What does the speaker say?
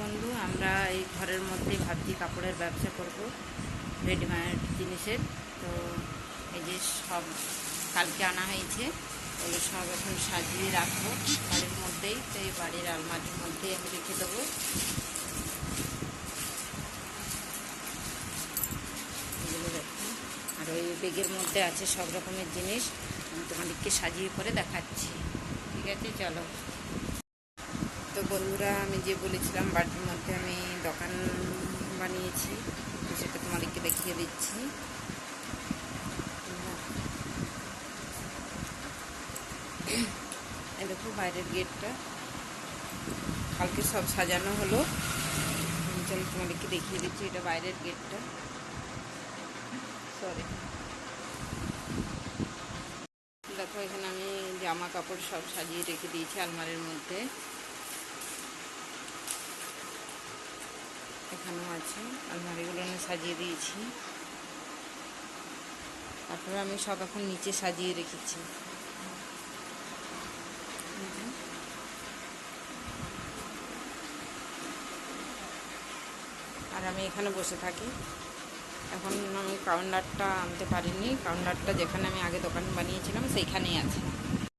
বন্ধু, আমরা এই ঘরের মধ্যে ভাবছি কাপড়ের ব্যবসা করব, রেডিমেড জিনিসের। তো এই যে সব কালকে আনা হয়েছে, এগুলো সব এখন সাজিয়ে রাখবো বাড়ির মধ্যেই। তো এই বাড়ির আলমারির মধ্যেই আমি রেখে দেবো। এগুলো দেখুন, আর ওই ব্যাগের মধ্যে আছে সব রকমের জিনিস। আমি তোমাদেরকে সাজিয়ে করে দেখাচ্ছি, ঠিক আছে? চলো। তো বন্ধুরা, আমি যে বলেছিলাম বাড়ির মধ্যে আমি দোকান বানিয়েছি, তো সেটা তোমাদেরকে দেখিয়ে দিচ্ছি। এই দেখো বাইরের গেটটা কালকে সব সাজানো হলো। চলো তোমাদেরকে দেখিয়ে দিচ্ছি, এটা বাইরের গেটটা। সরি, দেখো এখানে আমি জামা কাপড় সব সাজিয়ে রেখে দিয়েছি আলমারির মধ্যে। এখানেও আছে, আলমারিগুলো আমি সাজিয়ে দিয়েছি। তারপরে আমি সব এখন নিচে সাজিয়ে রেখেছি। আর আমি এখানে বসে থাকি। এখন আমি কাউন্টারটা আনতে পারিনি, কাউন্টারটা যেখানে আমি আগে দোকান বানিয়েছিলাম সেইখানেই আছে।